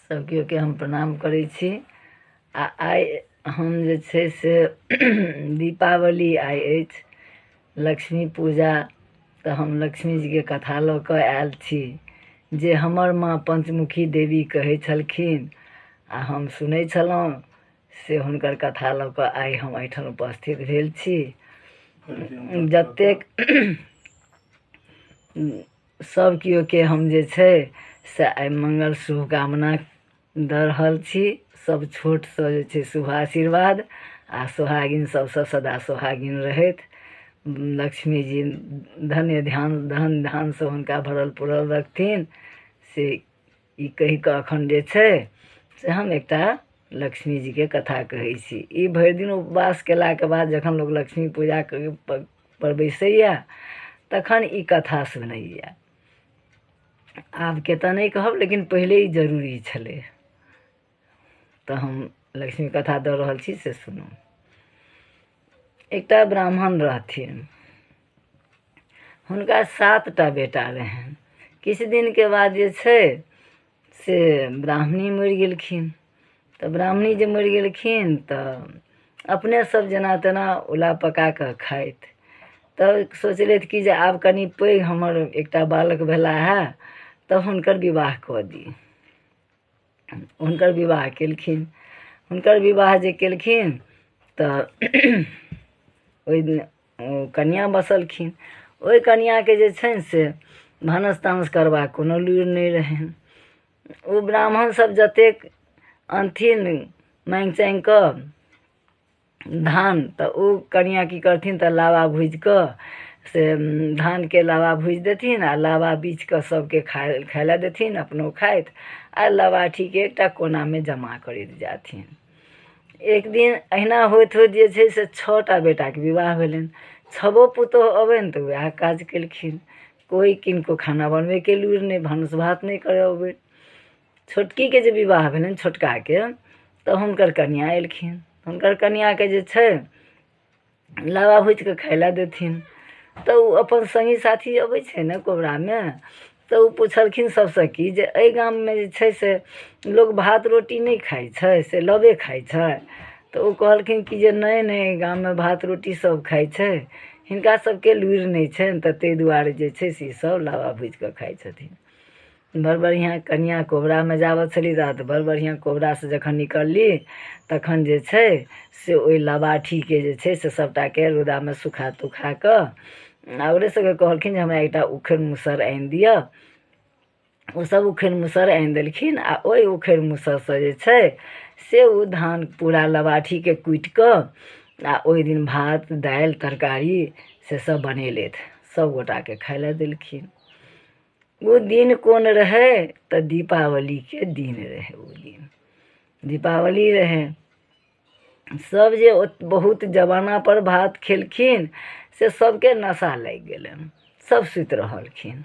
सब केओ के हम प्रणाम करै छी। आइ हम जे छै से दीपावली आइ अछि, लक्ष्मी पूजा, तऽ हम लक्ष्मी जी के कथा लऽ कऽ आयल छी जे हमर माँ पंचमुखी देवी कहै छलखिन आ हम सुनै छलहुँ, से हुनकर कथा लऽ कऽ आइ हम एहिठाम उपस्थित भेल छी। जतेक सब केओ के हम जे छै से आइ मंगल शुभकामना दऽ रहल छी। सब छोटसँ जे छै शुभ आशीर्वाद आ सोहागिन सबसँ सदा सोहागिन रहथि। लक्ष्मी जी धन्य धन धानसँ हुनका भरल पुरल रखथिन, से ई कहि कऽ एखन जे छै से हम एकटा लक्ष्मी जी के कथा कहै छी। ई भरि दिन उपवास केलाके बाद जखन लोक लक्ष्मी पूजा पर बैसैया तखन ई कथा सुनैया। आब के तऽ नहि कहब, लेकिन पहिले ई जरूरी छलै, तऽ हम लक्ष्मी कथा दऽ रहल छी, से सुनू। एकटा ब्राह्मण रहथिन, हुनका 7टा बेटा रहनि। किछु दिनके बाद जे छै से ब्राह्मणी मरि गेलखिन। तऽ ब्राह्मणी जे मरि गेलखिन तऽ अपने सब जेना तेना उला पका कऽ खाइत। तऽ सोचलथि कि जे आब कनि पैघ हमर एकटा बालक भेला है, तऽ हुनकर विवाह कऽ दी। हुनकर विवाह केलखिन। हुनकर विवाह जे केलखिन तऽ ओहि दिन कन्या बसलखिन। ओहि कन्याके जे छनि से भानस तानस करबाक कोनो लुरि नहि रहनि। ओ ब्राह्मण सब जतेक अनथिन माँगि चाँगि कऽ धान, तऽ ओ कनिया की करथिन तऽ लावा भूजि कऽ से धानके लावा भूजि देथिन आ लावा बीछ कऽ सबके खाय लए देथिन, अपनो खाइत आ लवाठीके एकटा कोनामे जमा करैत जाथिन। एक दिन अहिना होइत होइत जे छै से 6टा बेटाके विवाह भेलनि। 6 पुतोह अबनि तऽ वएह काज केलखिन। कोइ किनको खाना बनबैके लुरि नहि, भानस भात नहि करऽ अबै। छोटकीके जे विवाह भेलनि, छोटकाके, तऽ हुनकर कनिया एलखिन। हुनकर कनियाके जे छै लावा भूजि कऽ खाय लए देथिन। तऽ ओ अपन संगी साथी अबै छै ने कोबरामे, तऽ ओ पुछलखिन सबसँ कि जे एहि गाममे जे छै से लोक भात रोटी नहि खाइ छै, से लवे खाइ छै। तऽ ओ कहलखिन कि जे नहि नहि, गाममे भात रोटी सब खाइ छै, हिनका सबके लुरि नहि छनि, तऽ ताहि दुआरे जे छै से सब लावा भूजि कऽ खाइ छथिन। बड़ बढ़िआँ कनिया कोबरामे जाबऽ छली तऽ बड़ बढ़िआँ कोबरासँ जखन निकलली तखन जे छै से ओहि लबाठीके जे छै से सबटाके रौदामे सुखा तुखा कऽ आ ओकरे सबके कहलखिन जे हमरा एकटा उखड़ि मुसर आनि दिअ। ओसब उखड़ि मुसर आनि देलखिन आ ओहि उखड़ि मुसरसँ जे छै से ओ धान पूरा लबाठीके कुटि कऽ आ ओहि दिन भात दालि तरकारी से सब बनेलथि, सब गोटाके खाय लए देलखिन। ओ दिन कोन रहै तऽ दीपावलीके दिन रहै। ओ दिन दीपावली रहै। सब जे बहुत जमाना पर भात खेलखिन से सबके नशा लागि गेलनि। सब सुति रहलखिन।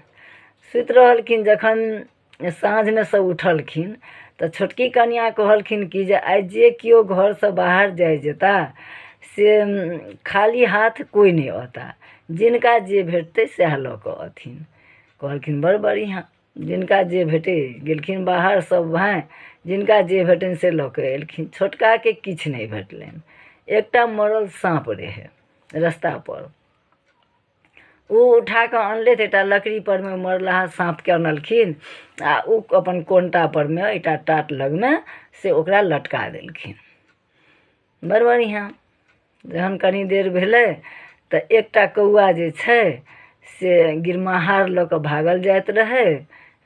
जखन साँझमे सब उठलखिन तऽ छोटकी कनिया कहलखिन कि जे आइ जे केओ घरसँ बाहर जाइ जेता से खाली हाथ कोइ नहि अता, जिनका जे भेटतै सएह लऽ कऽ अथिन। कहलखिन बड़ बढ़िआँ। जिनका जे भेटै गेलखिन बाहर सब भाइ, जिनका जे भेटनि से लऽ कऽ एलखिन। छोटकाके किछु नहि भेटलनि। एकटा मरल साँप रहै रस्ता पर, ओ उठा कऽ अनलथि। एकटा लकड़ी परमे मरलाहा साँपके अनलखिन आ ओ अपन कोन्टा परमे एकटा टाट लगमे से ओकरा लटका देलखिन। बड़ बढ़िआँ। जहन कनी देर भेलै तऽ एकटा कौआ जे छै से गिरमाहार लऽ कऽ भागल जाइत रहै।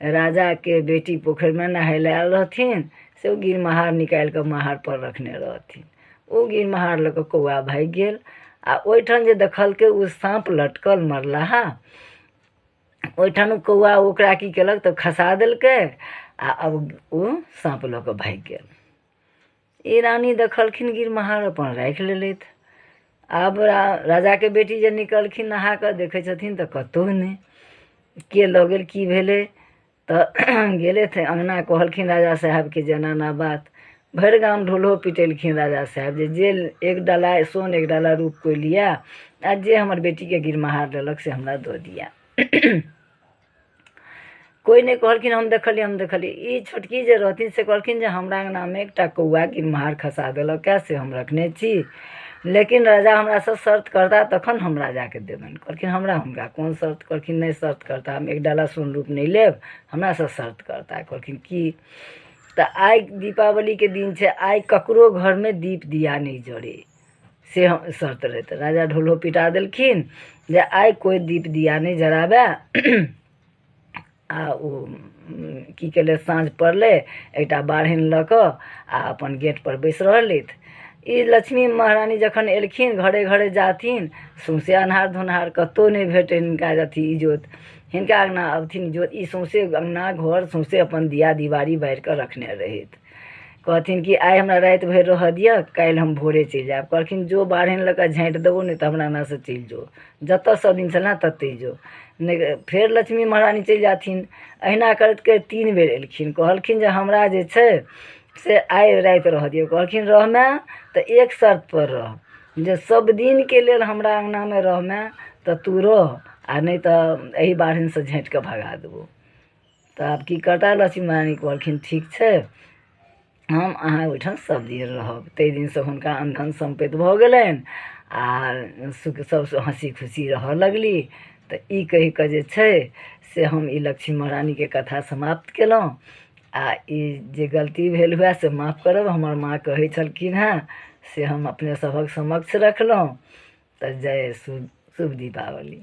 राजाके बेटी पोखरिमे नहाय लए आयल रहथिन, से ओ गिरमाहार निकालि कऽ महार पर रखने रहथिन। ओ गिरमाहार लऽ कऽ कौआ भागि गेल आ ओहिठाम जे देखलकै ओ साँप लटकल मरलाहा, ओहिठाम कौआ ओकरा की केलक तऽ खसा देलकै आ अब ओ साँप लऽ कऽ भागि गेल। ई रानी देखलखिन गिरमाहार, अपन राखि लेलथि। आब राजाके बेटी जे निकलखिन नहा कऽ, देखै छथिन तऽ कतहु नहि। के लऽ गेल, की भेलै, तऽ गेलथि अङ्गना, कहलखिन राजा साहबके जे एना एना बात। भरि गाम ढोलहो पिटेलखिन राजा साहब जे एक डाला सोन एक डाला रूप कोइ लिया आ जे हमर बेटीके गिरमाहार लेलक से हमरा दऽ दिया। कोई नहीं कहलखिन हम देखली। ई छोटकी जे रहथिन से कहलखिन जे हमरा अंगनामे एकटा कौआ गिरमार खसा देलक से हम रखने छी, लेकिन राजा हमरा से शर्त करता तखन हम राजा के देबनि। कहलखिन हमरा कोन शर्त? कहलखिन नहीं शर्त करता, हम एक डाला सोन रूप नहीं लेब, हमरा से शर्त करता। कहलखिन की? तो आइ दीपावली के दिन छै, आइ ककरो घर में दीप दिया नहीं जड़े से हम शर्त रहते। राजा ढोलो पिटा देलखिन जे आइ कोई दीप दिया नहीं जराबे। आ ओ की केले, साँझ पड़ले एकटा बाढ़नि लऽ कऽ आ अपन गेट पर बैस रहलथि। ई लक्ष्मी महारानी जखन एलखिन, घरे घरे जाथिन, सौंसे अन्हार धुन्हार, कतहु नहीं भेटै हिनका अथी इजोत। हिनका अङ्गना अबथिन इजोत, ई सौंसे अङ्गना घर सौंसे अपन दिया दीवारी बारि कऽ रखने रहथि। कहथिन कि आइ हमरा राति भरि रहऽ दिअ, काल्हि हम भोरे चलि जायब। कहलखिन जो बाढ़नि लऽ कऽ झाँटि देबो नहि तऽ हमरा एनासँ चलि जो, जतऽ सब दिन छलै ततहि जो। नहि फेर लक्ष्मी महारानी चलि जाथिन। अहिना करैत करैत 3 बेर एलखिन। कहलखिन जे हमरा जे छै से आइ राति रहऽ दियौ। कहलखिन रहमे तऽ एक शर्त पर रह, जे सब दिन के लेल हमरा अङ्गनामे रहमे तऽ तू रह, आ नहीं तऽ एही बाढ़नि से झाँटि कऽ भगा देबो। तऽ आब की करता? लक्ष्मी महारानी कहलखिन ठीक छै, हम अहाँ ओहिठाम सब दिन रहब। ताहि दिनसँ हुनका अनधन सम्पत्ति भऽ गेलनि आ सुख सब हँसी खुशी रहऽ लगली। तऽ ई कहि कऽ जे छै से हम ई लक्ष्मी महारानीके कथा समाप्त केलहुँ। आ ई जे गलती भेल हुए से माफ़ करब, हमर माँ कहै छलखिन हेँ से हम अपने सभक समक्ष रखलहुँ। तऽ जय शुभ दीपावली।